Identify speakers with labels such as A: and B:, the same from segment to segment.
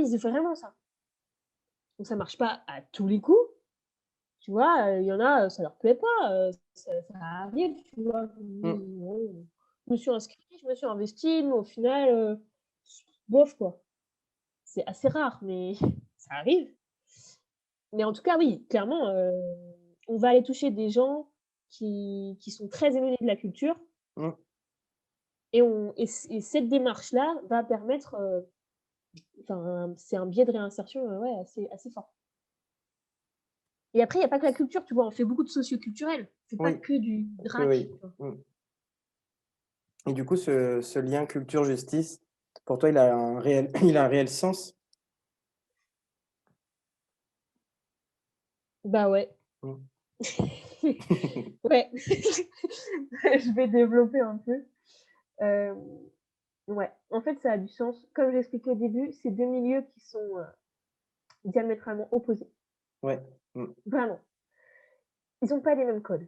A: c'est vraiment ça. Donc ça marche pas à tous les coups, tu vois? Il y en a, ça leur plaît pas, ça arrive, tu vois? Ils
B: Mmh.
A: disent: «Bon, je me suis inscrit, je me suis investi, mais au final, bof quoi». C'est assez rare, mais ça arrive. Mais en tout cas, oui, clairement, on va aller toucher des gens qui sont très éloignés de la culture
B: Mmh.
A: et cette démarche-là va permettre, enfin, c'est un biais de réinsertion, ouais, assez fort. Et après, il y a pas que la culture, tu vois? On fait beaucoup de socio-culturel. C'est pas
B: Oui,
A: que du
B: oui,
A: drac,
B: oui.
A: tu vois?
B: Mmh. Et du coup, ce lien culture-justice, pour toi, il a un réel il a un réel sens?
A: Bah, ouais.
B: Mmh.
A: Ouais. Je vais développer un peu. Hem, ouais, en fait, ça a du sens. Comme j'expliquais au début, c'est 2 milieux qui sont, diamétralement opposés.
B: Ouais. Mmh.
A: Vraiment. Ils ont pas les mêmes codes.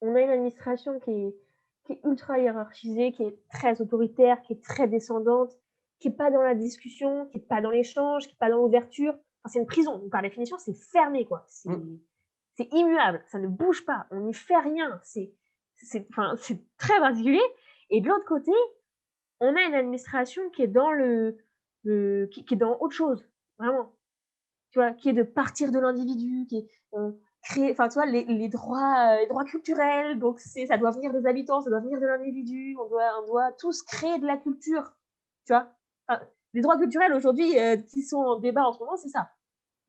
A: On a une administration qui est ultra hiérarchisée, qui est très autoritaire, qui est très descendante, qui est pas dans la discussion, qui est pas dans l'échange, qui est pas dans l'ouverture. Enfin, c'est une prison, donc par définition, c'est fermé, quoi.
B: Mmh.
A: C'est immuable, ça ne bouge pas, on n'y fait rien. Enfin, c'est très particulier et de l'autre côté, on a une administration qui est dans qui est dans autre chose, vraiment. Tu vois? Qui est de partir de l'individu, qui est, créer enfin, tu vois, les droits culturels, donc ça doit venir des habitants, ça doit venir de l'individu, on doit tous créer de la culture, tu vois? Enfin, les droits culturels aujourd'hui, qui sont en débat en ce moment, c'est ça.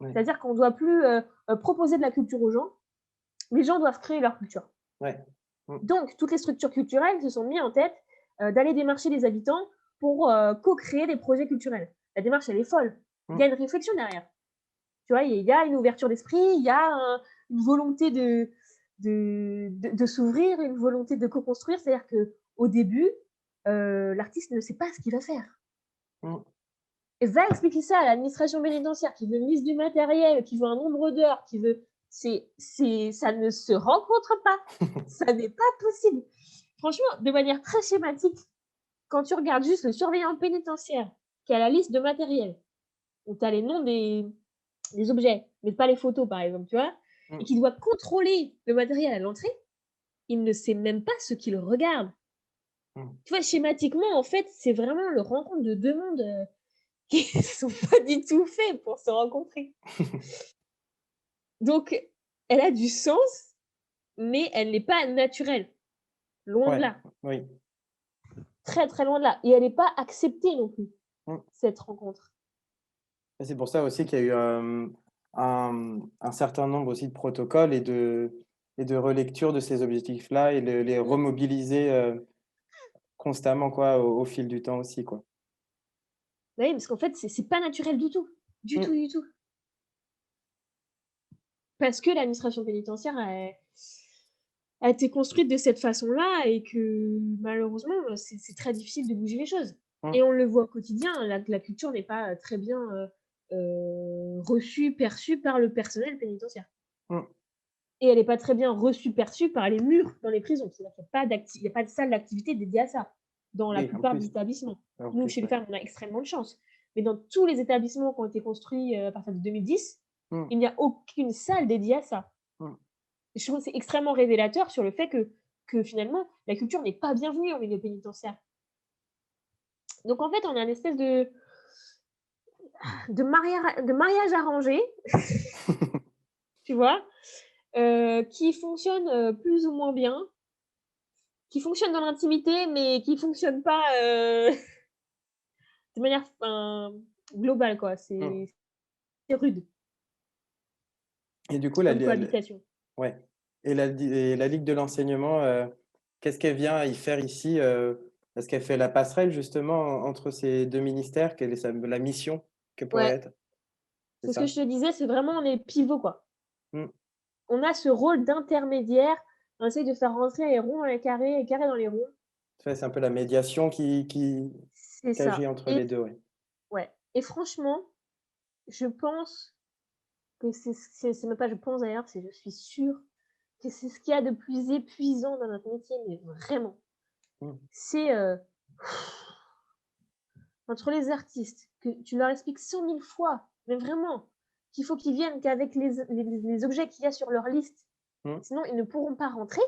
B: Ouais.
A: C'est-à-dire qu'on ne doit plus, proposer de la culture aux gens, les gens doivent créer leur culture.
B: Ouais. Mmh.
A: Donc toutes les structures culturelles se sont mis en tête, d'aller démarcher les habitants pour, co-créer des projets culturels. La démarche, elle est folle. Il y
B: Mmh.
A: a une réflexion derrière. Tu vois, il y a une ouverture d'esprit, il y a une volonté de s'ouvrir, une volonté de co-construire. C'est-à-dire qu'au début, l'artiste ne sait pas ce qu'il va faire.
B: Mmh.
A: Et va expliquer ça à l'administration pénitentiaire qui veut une liste du matériel, qui veut un nombre d'heures, qui veut. Ça ne se rencontre pas. Ça n'est pas possible. Franchement, de manière très schématique, quand tu regardes juste le surveillant pénitentiaire qui a la liste de matériel, où tu as les noms des objets, mais pas les photos, par exemple, tu vois? Et
B: Mmh.
A: qui doit contrôler le matériel à l'entrée, il ne sait même pas ce qu'il regarde.
B: Mmh.
A: Tu vois, schématiquement, en fait, c'est vraiment le rencontre de 2 mondes, qui sont pas du tout faits pour se rencontrer. Donc elle a du sens, mais elle n'est pas naturelle, loin de
B: Ouais.
A: là,
B: Oui.
A: très, très loin de là et elle n'est pas acceptée non plus,
B: Mmh.
A: cette rencontre.
B: Et c'est pour ça aussi qu'il y a eu, un certain nombre aussi de protocoles et de relecture de ces objectifs-là et les
A: Mmh.
B: remobiliser, constamment quoi, au fil du temps aussi, quoi.
A: Bah oui, parce qu'en fait, c'est pas naturel du tout, du
B: Mmh.
A: tout, du tout. Parce que l'administration pénitentiaire a été construite de cette façon-là et que malheureusement, c'est très difficile de bouger les choses
B: Mmh.
A: et on le voit au quotidien, la culture n'est pas, très bien, reçue, perçue par le personnel pénitentiaire
B: Mmh.
A: et elle est pas très bien reçue, perçue par les murs dans les prisons. C'est-à-dire qu'il y a pas de salle d'activité dédiée à ça, dans la
B: Oui,
A: plupart des établissements.
B: en
A: Nous,
B: plus,
A: chez les
B: ouais.
A: femmes, on a extrêmement de chance, mais dans tous les établissements qui ont été construits, à partir de 2010,
B: Mmh.
A: il n'y a aucune salle dédiée à ça.
B: Mmh.
A: Je trouve que c'est extrêmement révélateur sur le fait que finalement, la culture n'est pas bienvenue en milieu pénitentiaire. Donc en fait, on a une espèce de mariage arrangé, tu vois? Qui fonctionne, plus ou moins bien, qui fonctionne dans l'intimité, mais qui fonctionne pas, de manière enfin, globale quoi.
B: Mmh.
A: C'est rude
B: Et du coup,
A: comme cohabitation.
B: ouais, et la Ligue de l'enseignement, qu'est-ce qu'elle vient y faire ici, Est-ce qu'elle fait la passerelle justement entre ces 2 ministères? Quelle est sa la mission que pourrait
A: Ouais,
B: être? C'est
A: c'est ce que
B: ça?
A: je te disais, c'est vraiment on est pivot quoi.
B: Mmh.
A: On a ce rôle d'intermédiaire, on essaye de faire rentrer les ronds dans les carrés, les carrés dans les ronds.
B: C'est un peu la médiation
A: C'est
B: qui agit
A: ça
B: entre
A: et
B: les 2, ouais.
A: ouais et franchement, je pense que c'est même pas je pense d'ailleurs, c'est je suis sûre que c'est ce qu'il y a de plus épuisant dans notre métier, mais vraiment.
B: Mmh.
A: C'est, entre les artistes, que tu leur expliques 100 000 fois, mais vraiment, qu'il faut qu'ils viennent qu'avec les objets qu'il y a sur leur liste,
B: Mmh.
A: sinon ils ne pourront pas rentrer,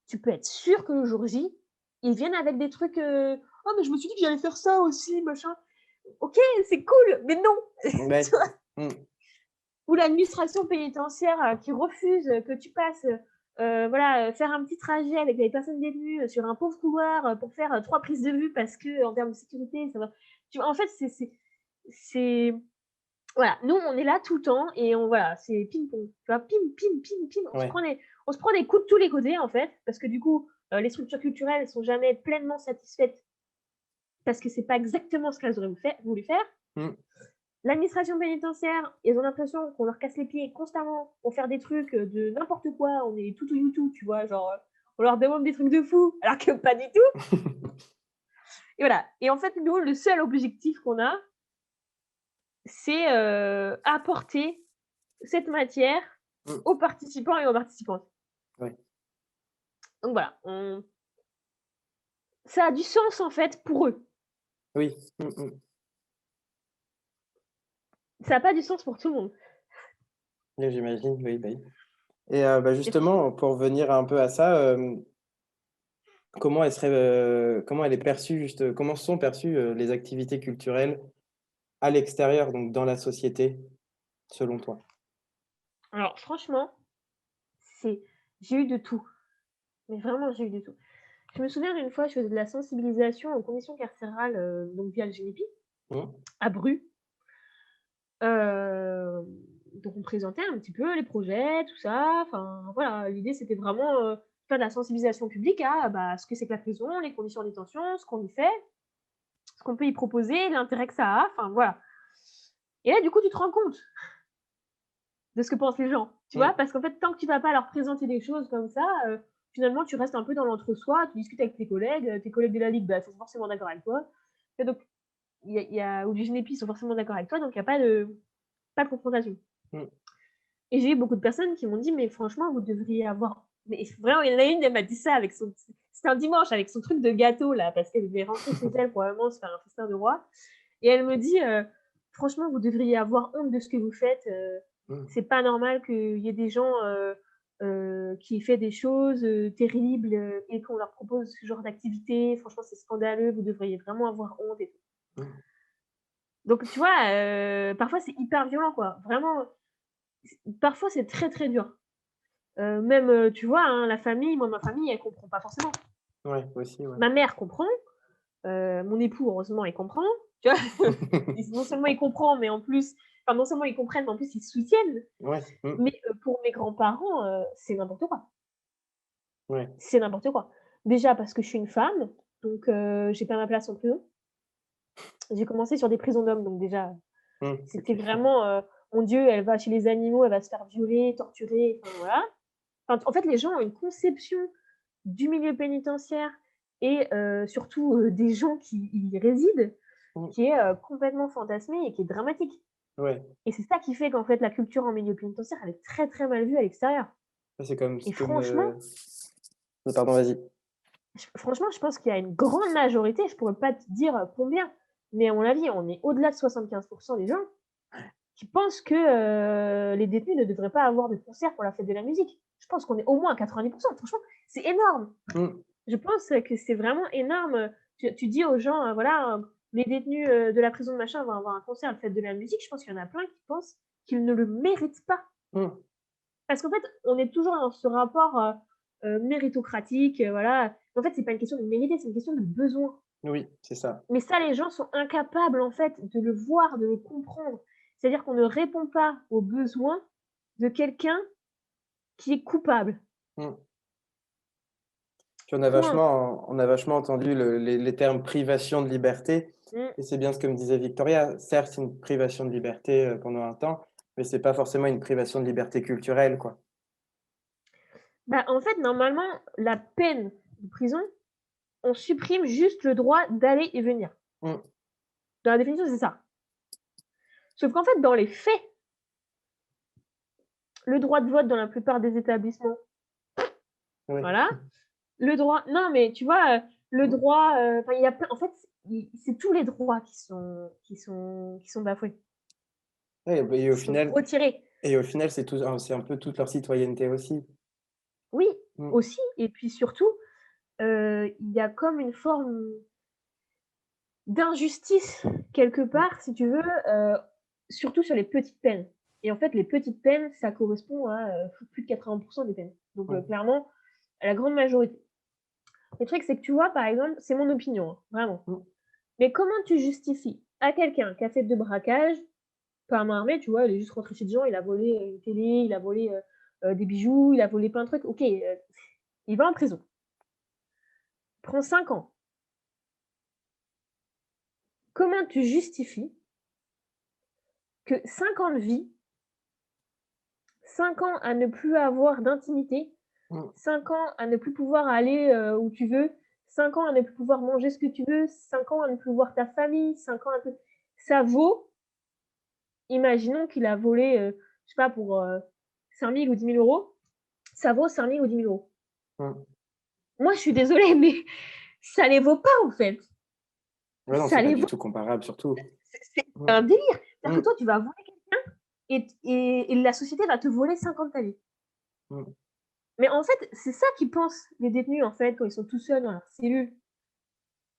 A: tu peux être sûr que le jour J, ils viennent avec des trucs, «Oh mais je me suis dit que j'allais faire ça aussi, machin». OK, c'est cool, mais non! Tu
B: Ouais.
A: vois?
B: Mmh.
A: Ou l'administration pénitentiaire, qui refuse, que tu passes, voilà, faire un petit trajet avec les personnes détenues, sur un pauvre couloir, pour faire, 3 prises de vue parce qu'en termes de sécurité, ça va tu vois? En fait, c'est voilà, nous, on est là tout le temps et on voilà, c'est ping-pong, tu vois? Ping, ping, ping, ping,
B: Ouais.
A: on se prend des coups de tous les côtés, en fait, parce que du coup, les structures culturelles, elles sont jamais pleinement satisfaites parce que c'est pas exactement ce qu'elles auraient voulu faire.
B: Mmh.
A: L'administration pénitentiaire, ils ont l'impression qu'on leur casse les pieds constamment pour faire des trucs, de n'importe quoi. On est tout you, tu vois? Genre, on leur demande des trucs de fou, alors que pas du tout et voilà et en fait, nous, le seul objectif qu'on a, c'est, apporter cette matière
B: Mmh.
A: aux participants et aux participantes.
B: Ouais.
A: Donc voilà, ça a du sens, en fait, pour eux.
B: Oui. Mmh mh.
A: Ça a pas du sens pour tout le monde
B: Oui, j'imagine, oui, bah, oui. Et bah,
A: et franch
B: justement, pour revenir un peu à ça, comment elle est perçue comment sont perçues, les activités culturelles à l'extérieur, donc dans la société, selon toi?
A: alors franchement, c'est j'ai eu de tout, mais vraiment j'ai eu de tout. Je me souviens d'une fois, je faisais de la sensibilisation aux conditions carcérales, donc via le GENEPI,
B: Mmh.
A: à Bru. Hem, donc on présentait un petit peu les projets, tout ça, enfin voilà, l'idée c'était vraiment, faire de la sensibilisation publique à, bah, ce que c'est que la prison, les conditions de détention, ce qu'on y fait, ce qu'on peut y proposer, l'intérêt que ça a, enfin voilà. Et là, du coup, tu te rends compte de ce que pensent les gens, tu vois?
B: Mmh.
A: Parce qu'en fait, tant que tu vas pas leur présenter des choses comme ça, finalement, tu restes un peu dans l'entre-soi, tu discutes avec tes collègues de la ligue, bah, sont forcément d'accord avec toi. Et donc il y a ou du GNEPI, ils sont forcément d'accord avec toi, donc il y a pas de confrontation.
B: Mmh.
A: Et j'ai eu beaucoup de personnes qui m'ont dit: «Mais franchement, vous devriez avoir» mais vraiment, il y en a une, elle m'a dit ça avec son c'était un dimanche avec son truc de gâteau là, parce qu'elle devait rentrer chez elle probablement se faire un festin de roi et elle me dit: «Franchement, vous devriez avoir honte de ce que vous faites,
B: Mmh.
A: c'est pas normal qu'il y ait des gens, qui fait des choses, terribles, et qu'on leur propose ce genre d'activité. Franchement, c'est scandaleux, vous devriez vraiment avoir honte et tout».
B: Mmh.
A: Donc tu vois, parfois c'est hyper violent quoi. Vraiment, parfois c'est très, très dur. Même, tu vois, hein, la famille, moi ma famille elle comprend pas forcément.
B: Ouais, aussi, ouais.
A: Ma mère comprend, mon époux heureusement il comprend, tu vois? Non seulement il comprend, mais en plus enfin non seulement ils comprennent, mais en plus ils soutiennent.
B: Ouais. Mmh.
A: Mais, pour mes grands-parents, c'est n'importe quoi.
B: Ouais.
A: C'est n'importe quoi. Déjà parce que je suis une femme, donc j'ai pas ma place en prison. J'ai commencé sur des prisons d'hommes, donc déjà,
B: Mmh.
A: c'était
B: OK.
A: vraiment, «Mon Dieu, elle va chez les animaux, elle va se faire violer, torturer», enfin voilà. Enfin, en fait, les gens ont une conception du milieu pénitentiaire et surtout, des gens qui y résident,
B: Mmh.
A: qui est, complètement fantasmée et qui est dramatique.
B: Ouais.
A: Et c'est ça qui fait qu'en fait, la culture en milieu pénitentiaire, elle est très, très mal vue à l'extérieur.
B: Ça,
A: Et
B: c'est comme,
A: franchement,
B: pardon, vas-y.
A: franchement, je pense qu'il y a une grande majorité, je pourrais pas te dire, combien, mais à mon avis, on est au-delà de 75 des gens qui pensent que, les détenus ne devraient pas avoir de concert pour la fête de la musique. Je pense qu'on est au moins à 90. Franchement, c'est énorme.
B: Mmh.
A: Je pense que c'est vraiment énorme. Tu dis aux gens, voilà, les détenus, de la prison de machin vont avoir un concert à la fête de la musique. Je pense qu'il y en a plein qui pensent qu'ils ne le méritent pas.
B: Mmh.
A: Parce qu'en fait, on est toujours dans ce rapport, méritocratique, voilà. En fait, c'est pas une question de mériter, c'est une question de besoin.
B: Oui, c'est ça.
A: Mais ça, les gens sont incapables, en fait, de le voir, de le comprendre. C'est-à-dire qu'on ne répond pas aux besoins de quelqu'un qui est coupable.
B: Mmh. Puis
A: Point.
B: on a vachement entendu les termes privation de liberté
A: Mmh.
B: et c'est bien ce que me disait Victoria. Certes, c'est une privation de liberté, pendant un temps, mais c'est pas forcément une privation de liberté culturelle, quoi.
A: Bah, en fait, normalement, la peine de prison, on supprime juste le droit d'aller et venir.
B: Mmh.
A: Dans la définition, c'est ça. Sauf qu'en fait, dans les faits, le droit de vote dans la plupart des établissements,
B: Oui.
A: voilà. Le droit non, mais tu vois, le
B: Mmh.
A: droit, enfin, il y a plein en fait, c'est tous les droits qui sont bafoués,
B: Ouais, bah
A: qui sont retirés.
B: et au final, c'est un peu toute leur citoyenneté aussi.
A: Oui,
B: Mmh,
A: aussi et puis surtout, il y a comme une forme d'injustice quelque
B: mmh,
A: part, si tu veux, surtout sur les petites peines et en fait, les petites peines, ça correspond à, plus de 80 des peines. Donc
B: ouais,
A: clairement, à la grande majorité. Le truc, c'est que tu vois, par exemple, c'est mon opinion, hein, vraiment.
B: mmh,
A: Mais comment tu justifies à quelqu'un qui a fait 2 braquages, pas à main armée, tu vois? Il est juste rentré chez des gens, il a volé, une télé, il a volé, des bijoux, il a volé plein de trucs. OK, il va en prison. Il prend 5 ans. Comment tu justifies que 5 ans de vie, 5 ans à ne plus avoir d'intimité,
B: mmh,
A: 5 ans à ne plus pouvoir aller, où tu veux, 5 ans à ne plus pouvoir manger ce que tu veux, 5 ans à ne plus voir ta famille, 5 ans à ne plus ça vaut imaginons qu'il a volé, je sais pas pour, 5 000 ou 10 000 €, ça vaut 5 000 ou 10 000 €.
B: mmh.
A: Moi, je suis désolée, mais ça les vaut pas, en fait.
B: Ouais, non,
A: Ça
B: c'est pas
A: les
B: du
A: vaut
B: tout comparable surtout.
A: c'est
B: Mmh,
A: un délire. C'est-à-dire
B: mmh,
A: que toi, tu vas voler quelqu'un et la société va te voler 5 ans de ta vie.
B: mmh.
A: Mais en fait, c'est ça qu'ils pensent les détenus, en fait, quand ils sont tout seuls dans leur cellule.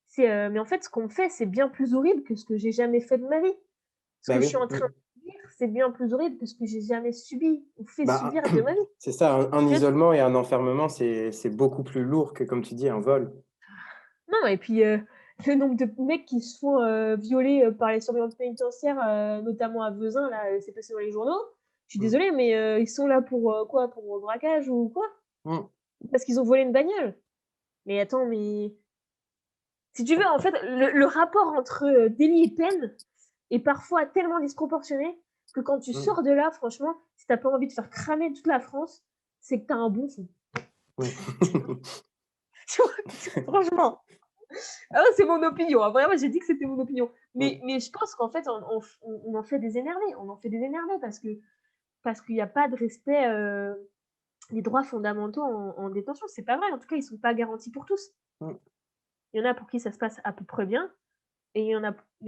A: C'est, mais en fait, ce qu'on fait, c'est bien plus horrible que ce que j'ai jamais fait de ma vie. Ce
B: Bah
A: que je
B: oui,
A: suis en train
B: mmh.
A: de vivre, c'est bien plus horrible que ce que j'ai jamais subi ou fait
B: Bah,
A: subir de ma vie.
B: c'est ça, un
A: Tu vois?
B: isolement et un enfermement, c'est beaucoup plus lourd que, comme tu dis, un vol.
A: Non et puis, le nombre de mecs qui se font, violer, par les surveillantes pénitentiaires, notamment à Vezin là, c'est passé dans les journaux. Je suis
B: Mmh,
A: désolée, mais, ils sont là pour, quoi? Pour, braquage ou quoi?
B: mmh.
A: Parce qu'ils ont volé une bagnole. Mais attends, mais si tu veux, en fait, le rapport entre, délit et peine est parfois tellement disproportionné que quand tu
B: Mmh.
A: sors de là, franchement, si tu as pas envie de faire cramer toute la France, c'est que tu as un bon fond.
B: Oui.
A: Tu vois? Franchement. Ah c'est mon opinion, hein, vraiment, j'ai dit que c'était mon opinion.
B: Mmh.
A: Mais je pense qu'en fait, on en fait des énervés. On en fait des énervés parce qu'il y a pas de respect, des droits fondamentaux en détention. C'est pas vrai, en tout cas, ils sont pas garantis pour tous.
B: Mmh.
A: Il y en a pour qui ça se passe à peu près bien et il y en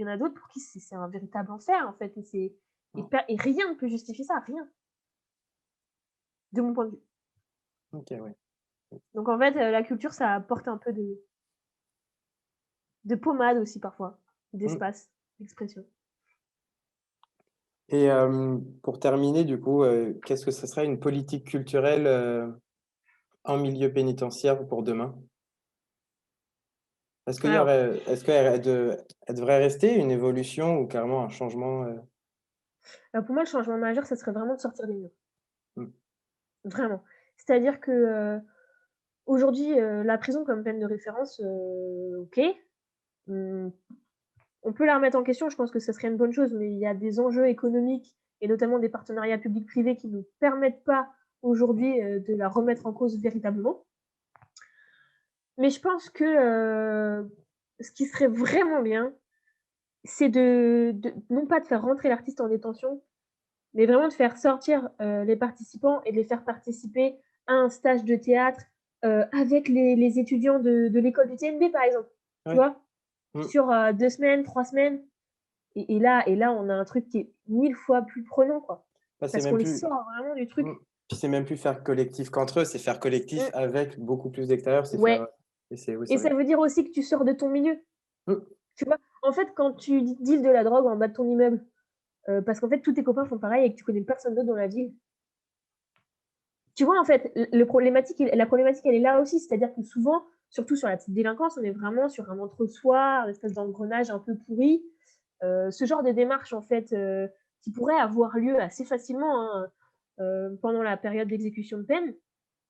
A: a d'autres pour qui c'est un véritable enfer, en fait
B: Mmh.
A: et rien ne peut justifier ça, rien, de mon point de vue.
B: OK, ouais.
A: Donc en fait, la culture, ça apporte un peu de pommade aussi parfois,
B: Mmh.
A: d'espace d'expression.
B: Et pour terminer, du coup, qu'est-ce que ce serait une politique culturelle, en milieu pénitentiaire pour demain?
A: Alors
B: Est-ce qu'elle devrait rester, une évolution ou carrément un changement,
A: Pour moi, le changement majeur, ça serait vraiment de sortir des murs,
B: Mmh,
A: vraiment. C'est-à-dire que, aujourd'hui, la prison comme peine de référence, OK, mmh, on peut la remettre en question, je pense que ça serait une bonne chose, mais il y a des enjeux économiques et notamment des partenariats public-privé qui ne permettent pas aujourd'hui, de la remettre en cause véritablement. Mais je pense que, ce qui serait vraiment bien, c'est de non pas de faire rentrer l'artiste en détention, mais vraiment de faire sortir, les participants et de les faire participer à un stage de théâtre, avec les étudiants de l'école du TNB, par exemple. Tu
B: ouais,
A: vois?
B: mmh.
A: Sur, 2 semaines, 3 semaines et là, on a un truc qui est 1000 fois plus prenant, quoi.
B: Bah, c'est
A: Parce qu'on
B: même
A: les
B: plus
A: sort vraiment du
B: mmh,
A: truc.
B: puis c'est même plus faire collectif qu'entre eux, c'est faire collectif
A: Mmh,
B: avec beaucoup plus d'extérieur, c'est faire,
A: ouais
B: et c'est oui,
A: et
B: c'est
A: ça
B: vrai.
A: veut dire aussi que tu sors de ton milieu,
B: Mmh,
A: tu vois? En fait, quand tu deals de la drogue en bas de ton immeuble, parce qu'en fait, tous tes copains font pareil et que tu connais personne d'autre dans la ville. Tu vois, en fait, la problématique, elle est là aussi. C'est-à-dire que souvent, surtout sur la petite délinquance, on est vraiment sur un entre-soi, un espèce d'engrenage un peu pourri. Ce genre de démarche, en fait, qui pourrait avoir lieu assez facilement, hein, pendant la période d'exécution de peine,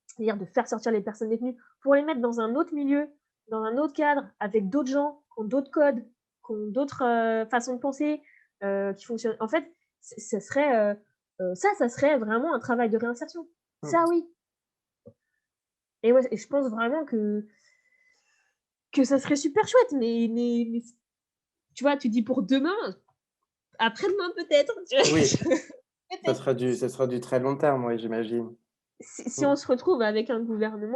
A: c'est-à-dire de faire sortir les personnes détenues pour les mettre dans un autre milieu, dans un autre cadre, avec d'autres gens, qui ont d'autres codes, qui ont d'autres, façons de penser, qui fonctionnent en fait, ça serait, ça serait vraiment un travail de réinsertion. Ça
B: mmh.
A: oui et ouais et je pense vraiment que ça serait super chouette, mais tu vois, tu dis pour demain, après-demain peut-être, tu
B: Oui,
A: vois? Peut-être.
B: ça sera du très long terme, oui, j'imagine.
A: Si
B: Mmh.
A: on se retrouve avec un gouvernement